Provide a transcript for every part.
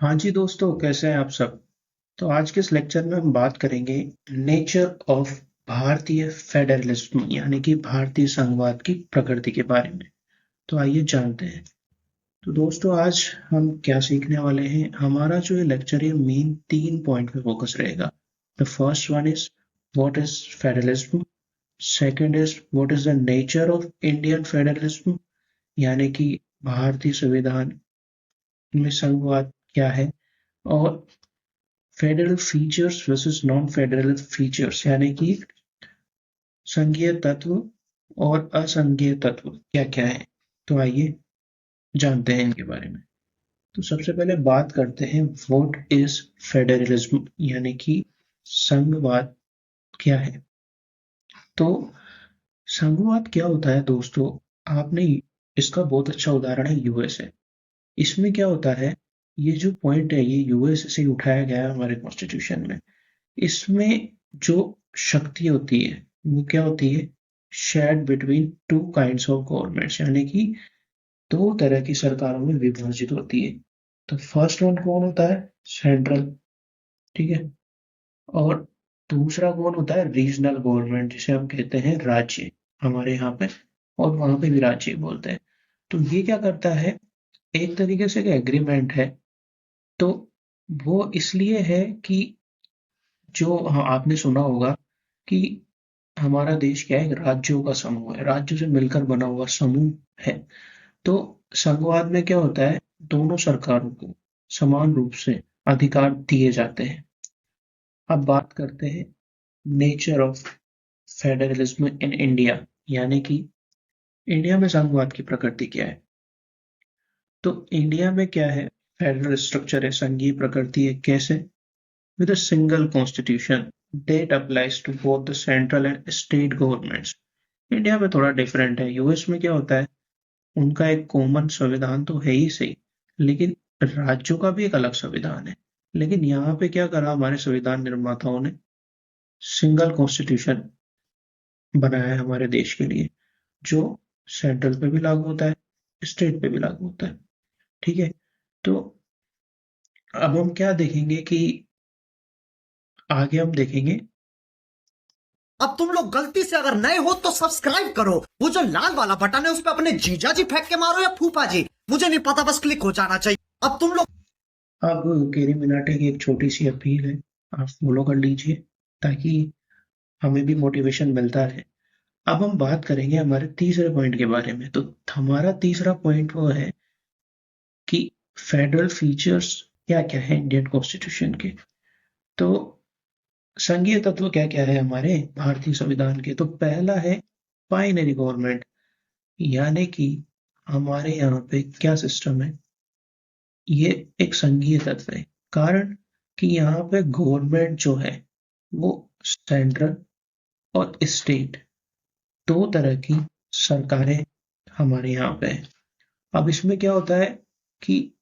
हाँ जी दोस्तों, कैसे हैं आप सब। तो आज के इस लेक्चर में हम बात करेंगे नेचर ऑफ भारतीय फेडरलिज्म यानी कि भारतीय संघवाद की प्रकृति के बारे में। तो आइए जानते हैं। तो दोस्तों, आज हम क्या सीखने वाले हैं। हमारा जो ये लेक्चर है मेन 3 पॉइंट पे फोकस रहेगा। The first one is what is federalism. Second is what is the nature of Indian federalism यानी कि भारतीय संविधान में संघवाद क्या है। और federal features versus non federal features यानी कि संघीय तत्व और असंघीय तत्व क्या क्या है। तो आइए जानते हैं इनके बारे में। तो सबसे पहले बात करते हैं व्हाट इज फेडरलिज्म यानी कि संघवाद क्या है। तो संघवाद क्या होता है दोस्तों, आपने इसका बहुत अच्छा उदाहरण है यूएसए। इसमें क्या होता है, ये जो पॉइंट है ये यूएसए से उठाया गया है हमारे कॉन्स्टिट्यूशन में। इसमें जो शक्ति होती है वो क्या होती है, shared between two kinds of governments यानी कि दो तरह की सरकारों में विभाजित होती है। तो फर्स्ट वन कौन होता है, सेंट्रल, ठीक है। और दूसरा कौन होता है, रीजनल गवर्नमेंट जिसे हम कहते हैं राज्य, हमारे यहाँ पे और वहां पे भी राज्य बोलते हैं। तो ये क्या करता है, एक तरीके से एग्रीमेंट है। तो वो इसलिए है कि जो, हाँ, आपने सुना होगा कि हमारा देश क्या है, राज्यों का समूह है, राज्यों से मिलकर बना हुआ समूह है। तो संघवाद में क्या होता है, दोनों सरकारों को समान रूप से अधिकार दिए जाते हैं। अब बात करते हैं nature of federalism in India यानी कि इंडिया में संघवाद की प्रकृति क्या है। तो इंडिया में क्या है, फेडरल स्ट्रक्चर है, संघीय प्रकृति है। कैसे, with a single constitution that applies to both the central and state governments. India में थोड़ा डिफरेंट है। यूएस में क्या होता है, उनका एक कॉमन संविधान तो है ही सही, लेकिन राज्यों का भी एक अलग संविधान है। लेकिन यहाँ पे क्या करा हमारे संविधान निर्माताओं ने, सिंगल कॉन्स्टिट्यूशन बनाया है हमारे देश के लिए, जो सेंट्रल पे भी लागू होता है, स्टेट पे भी लागू होता है। ठीक है। तो अब हम क्या देखेंगे कि आगे हम देखेंगे। अब तुम लोग गलती से अगर नए हो तो सब्सक्राइब करो। वो जो लाल वाला बटन है उस पर अपने जीजा जी फेंक के मारो या फूफा जी, मुझे नहीं पता, बस क्लिक हो जाना चाहिए। अब तुम लोग अब केरी मिनाटे की एक छोटी सी अपील है, आप फॉलो कर लीजिए ताकि हमें भी मोटिवेशन मिलता रहे। अब हम बात करेंगे हमारे तीसरे पॉइंट के बारे में। तो हमारा तीसरा पॉइंट वो है कि फेडरल फीचर्स क्या क्या है इंडियन कॉन्स्टिट्यूशन के। तो संघीय तत्व क्या क्या है हमारे भारतीय संविधान के। तो पहला है बाइनरी गवर्नमेंट यानी कि हमारे यहाँ पे क्या सिस्टम है, ये एक संघीय तत्व है। कारण कि यहाँ पे गवर्नमेंट जो है वो सेंट्रल और स्टेट, दो तरह की सरकारें हमारे यहाँ पे है। अब इसमें क्या होता है कि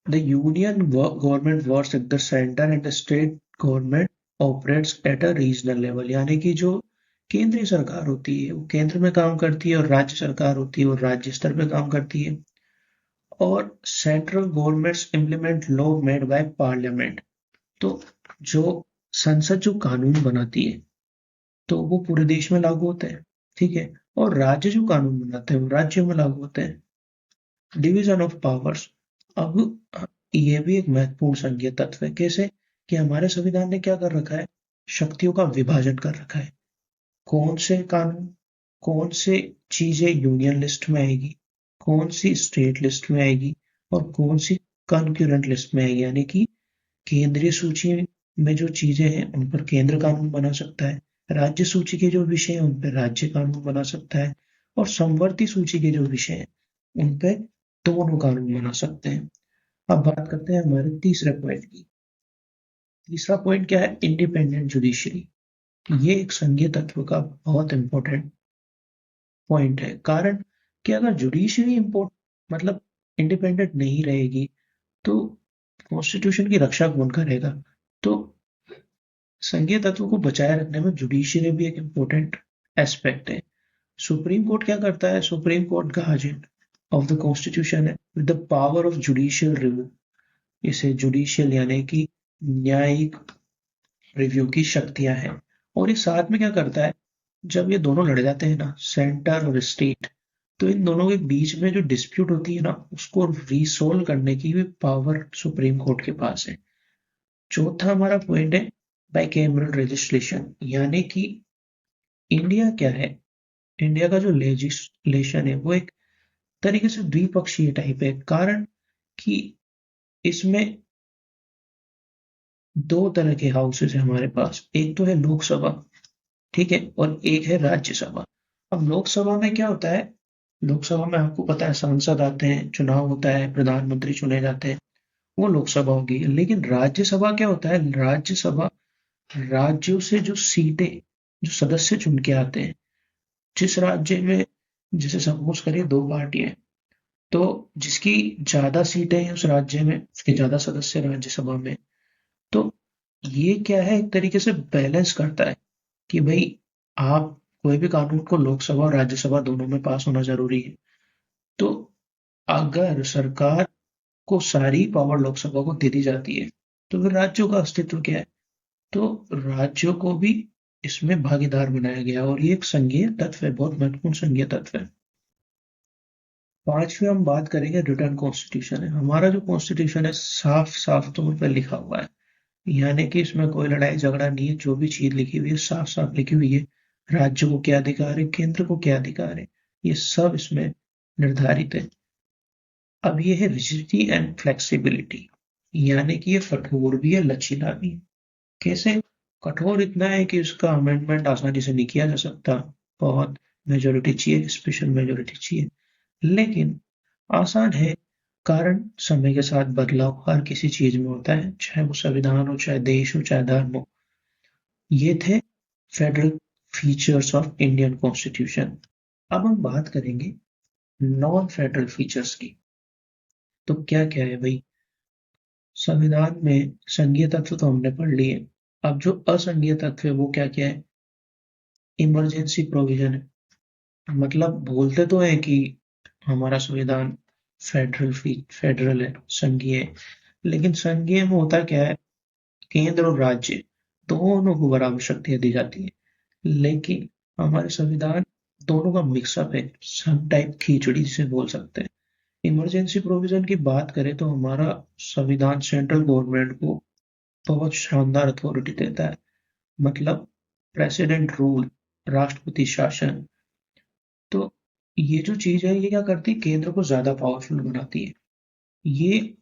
the union government works at the centre and the state government operates at a regional level यानी कि जो केंद्रीय सरकार होती है वो केंद्र में काम करती है और राज्य सरकार होती है वो राज्य स्तर पे काम करती है। और central governments implement law made by parliament. तो जो संसद जो कानून बनाती है तो वो पूरे देश में लागू होते हैं, ठीक है। और राज्य जो कानून बनाते हैं वो राज्यों में लागू होते हैं। Division of powers. अब ये भी एक महत्वपूर्ण संघीय तत्व है। कैसे, कि हमारे संविधान ने क्या कर रखा है, शक्तियों का विभाजन कर रखा है। कौन से कानून, कौन से चीजें यूनियन लिस्ट में आएगी, कौन सी स्टेट लिस्ट में आएगी और कौन सी कंक्यूरेंट लिस्ट में आएगी। यानी कि केंद्रीय सूची में जो चीजें हैं उन पर केंद्र कानून बना सकता है, राज्य सूची के जो विषय हैं उन पर राज्य कानून बना सकता है, और समवर्ती सूची के जो विषय हैं उन पर दोनों कानून बना सकते हैं। अब बात करते हैं हमारे तीसरे पॉइंट की। तीसरा पॉइंट क्या है, इंडिपेंडेंट जुडिशरी। ये एक संघीय तत्व का बहुत इंपॉर्टेंट पॉइंट है। कारण कि अगर जुडिशरी इम्पोर्ट मतलब इंडिपेंडेंट नहीं रहेगी तो कॉन्स्टिट्यूशन की रक्षा कौन करेगा। तो संघीय तत्व को बचाए रखने में जुडिशरी भी एक इम्पोर्टेंट एस्पेक्ट है। सुप्रीम कोर्ट क्या करता है, supreme court guardian of the constitution है with the power of judicial review. इसे जुडिशियल यानी कि न्यायिक रिव्यू की शक्तियां हैं। और ये साथ में क्या करता है, जब ये दोनों लड़ जाते हैं ना, सेंटर और स्टेट, तो इन दोनों के बीच में जो डिस्प्यूट होती है ना, उसको रिसोल्व करने की भी पावर सुप्रीम कोर्ट के पास है। चौथा हमारा पॉइंट है बाइकैमरल लेजिस्लेशन, यानी कि इंडिया क्या है, इंडिया का जो लेजिस्लेशन है वो एक तरीके से द्विपक्षीय टाइप है, कारण कि इसमें दो तरह के हाउसेस है हमारे पास। एक तो है लोकसभा, ठीक है, और एक है राज्यसभा। अब लोकसभा में क्या होता है, लोकसभा में आपको पता है सांसद आते हैं, चुनाव होता है, प्रधानमंत्री चुने जाते हैं, वो लोकसभा होगी। लेकिन राज्यसभा क्या होता है, राज्यसभा राज्यों से जो सीटें, जो सदस्य चुन के आते हैं, जिस राज्य में, जैसे सपोज करिए दो पार्टियां हैं, तो जिसकी ज्यादा सीटें हैं उस राज्य में, उसके ज्यादा सदस्य राज्यसभा में, तो ये क्या है, एक तरीके से बैलेंस करता है कि भाई आप कोई भी कानून को लोकसभा और राज्यसभा दोनों में पास होना जरूरी है। तो अगर सरकार को सारी पावर लोकसभा को दे दी जाती है, तो फिर राज्यों का अस्तित्व क्या है, तो राज्यों को भी इसमें भागीदार बनाया गया, और ये एक संघीय तत्व है, बहुत महत्वपूर्ण संघीय तत्व है। पांचवी हम बात करेंगे रिटर्न कॉन्स्टिट्यूशन है। हमारा जो कॉन्स्टिट्यूशन है साफ साफ तौर पर लिखा हुआ है, यानी कि इसमें कोई लड़ाई झगड़ा नहीं है, जो भी चीज लिखी हुई है साफ साफ लिखी हुई है। राज्य को क्या अधिकार है, केंद्र को क्या अधिकार है, ये सब इसमें निर्धारित है। अब ये है रिजिडिटी एंड फ्लेक्सिबिलिटी, यानी कि ये कठोर भी है, लचीला भी है। कैसे कठोर, इतना है कि उसका अमेंडमेंट आसानी से नहीं किया जा सकता, बहुत मेजोरिटी चाहिए, स्पेशल मेजोरिटी चाहिए। लेकिन आसान है, कारण समय के साथ बदलाव हर किसी चीज में होता है, चाहे वो संविधान हो, चाहे देश हो, चाहे धर्म हो। ये थे federal features of Indian constitution. अब हम बात करेंगे नॉन फेडरल फीचर्स की। तो क्या क्या है भाई, संविधान में संघीय तत्व तो हमने पढ़ लिए, अब जो असंघीय तत्व है वो क्या क्या है, इमरजेंसी प्रोविजन है। मतलब बोलते तो है कि हमारा संविधान फेडरल है, संघीय है, लेकिन संघीय में होता क्या है, केंद्र और राज्य दोनों को बराबर शक्तियां दी जाती है। लेकिन हमारे संविधान दोनों का मिक्सअप है, सम टाइप खिचड़ी जिसे बोल सकते हैं। इमरजेंसी प्रोविजन की बात करें तो हमारा संविधान सेंट्रल गवर्नमेंट को बहुत शानदार अथॉरिटी देता है, मतलब प्रेसिडेंट रूल, राष्ट्रपति शासन। तो ये जो चीज है, ये क्या करती है, केंद्र को ज्यादा पावरफुल बनाती है। ये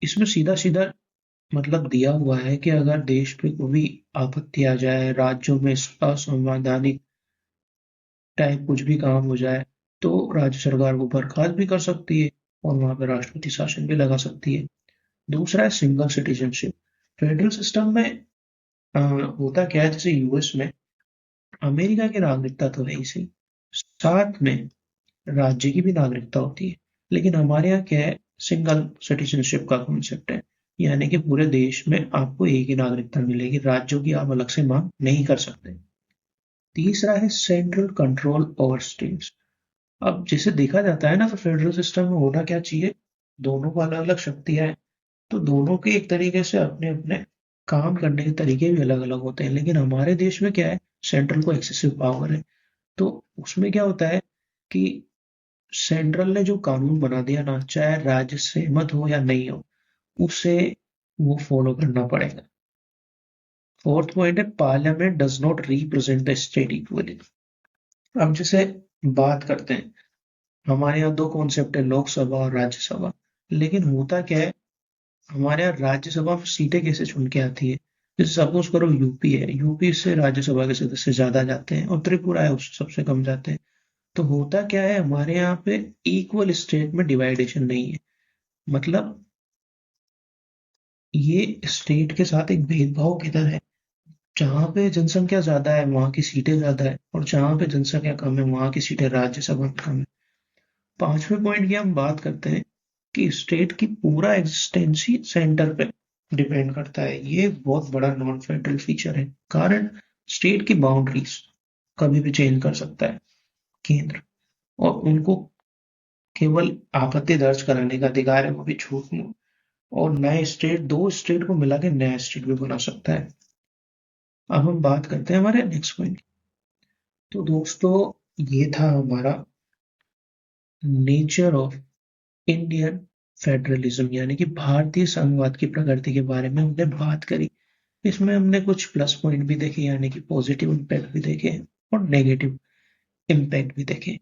इसमें सीधा सीधा मतलब दिया हुआ है कि अगर देश पे कोई भी आपत्ति आ जाए, राज्यों में असंवैधानिक टाइप कुछ भी काम हो जाए, तो राज्य सरकार को बर्खास्त भी कर सकती है और वहां पे राष्ट्रपति शासन भी लगा सकती है। दूसरा है सिंगल सिटीजनशिप। फेडरल सिस्टम में होता क्या है, जैसे यूएस में अमेरिका की नागरिकता तो है ही सही, साथ में राज्य की भी नागरिकता होती है। लेकिन हमारे यहाँ क्या है, सिंगल सिटीजनशिप का कॉन्सेप्ट है, यानी कि पूरे देश में आपको एक ही नागरिकता मिलेगी, राज्यों की आप अलग से मांग नहीं कर सकते। तीसरा है सेंट्रल कंट्रोल ओवर स्टेट्स। अब जिसे देखा जाता है ना, तो फेडरल सिस्टम में होना क्या चाहिए, दोनों को अलग अलग शक्तियां हैं, तो दोनों के एक तरीके से अपने अपने काम करने के तरीके भी अलग अलग होते हैं। लेकिन हमारे देश में क्या है, सेंट्रल को एक्सेसिव पावर है, तो उसमें क्या होता है कि सेंट्रल ने जो कानून बना दिया ना, चाहे राज्य सहमत हो या नहीं हो, उसे वो फॉलो करना पड़ेगा। फोर्थ पॉइंट है parliament does not represent the state equally. अब जैसे बात करते हैं, हमारे यहाँ दो कॉन्सेप्ट है, लोकसभा और राज्यसभा। लेकिन होता क्या है, हमारे यहाँ राज्यसभा में सीटें कैसे चुन के आती है, जैसे सपोज करो यूपी है, यूपी से राज्यसभा के सदस्य ज्यादा जाते हैं, और त्रिपुरा है उससे सबसे कम जाते हैं। तो होता क्या है, हमारे यहाँ पे इक्वल स्टेट में डिवाइडेशन नहीं है, मतलब ये स्टेट के साथ एक भेदभाव की तरह है, जहाँ पे जनसंख्या ज्यादा है वहां की सीटें ज्यादा है, और जहाँ पे जनसंख्या कम है वहां की सीटें राज्यसभा में कम है। पांचवें पॉइंट की हम बात करते हैं कि स्टेट की पूरा एग्जिस्टेंस ही सेंटर पे डिपेंड करता है। ये एक बहुत बड़ा नॉन फेडरल फीचर है, कारण स्टेट की बाउंड्रीज कभी भी चेंज कर सकता है केंद्र, और उनको केवल आपत्ति दर्ज कराने का अधिकार है, वो भी छूट में। और नए स्टेट, दो स्टेट को मिला के नया स्टेट भी बना सकता है। अब हम बात करते हैं हमारे नेक्स्ट पॉइंट। तो दोस्तों, ये था हमारा नेचर ऑफ इंडियन फेडरलिज्म, यानी कि भारतीय संघवाद की प्रकृति के बारे में हमने बात करी। इसमें हमने कुछ प्लस पॉइंट भी देखे, यानी कि पॉजिटिव इम्पैक्ट भी देखे और नेगेटिव इम्पैक्ट भी देखे।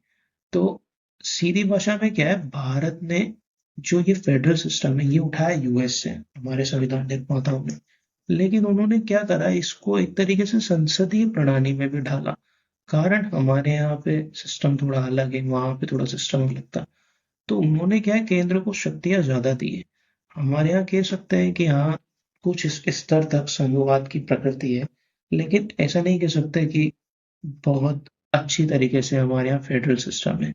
तो सीधी भाषा में क्या है, भारत ने जो ये फेडरल सिस्टम है ये उठाया यूएस से, हमारे संविधान निर्माताओं ने। लेकिन उन्होंने क्या करा, इसको एक तरीके से संसदीय प्रणाली में भी ढाला। कारण हमारे यहाँ पे सिस्टम थोड़ा अलग है, वहां पे थोड़ा सिस्टम अलग था। तो उन्होंने क्या है, केंद्र को शक्तियां ज्यादा दी है। हमारे यहाँ कह सकते हैं कि हाँ, कुछ इस स्तर तक संघवाद की प्रकृति है, लेकिन ऐसा नहीं कह सकते कि बहुत अच्छी तरीके से हमारे यहाँ फेडरल सिस्टम है।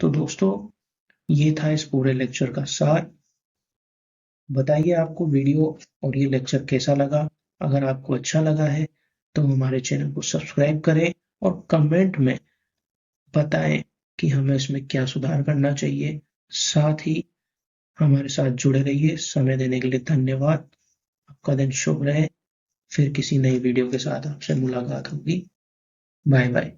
तो दोस्तों, ये था इस पूरे लेक्चर का सार। बताइए आपको वीडियो और ये लेक्चर कैसा लगा। अगर आपको अच्छा लगा है तो हमारे चैनल को सब्सक्राइब करें और कमेंट में बताएं कि हमें इसमें क्या सुधार करना चाहिए। साथ ही हमारे साथ जुड़े रहिए। समय देने के लिए धन्यवाद। आपका दिन शुभ रहे। फिर किसी नई वीडियो के साथ आपसे मुलाकात होगी। Bye bye.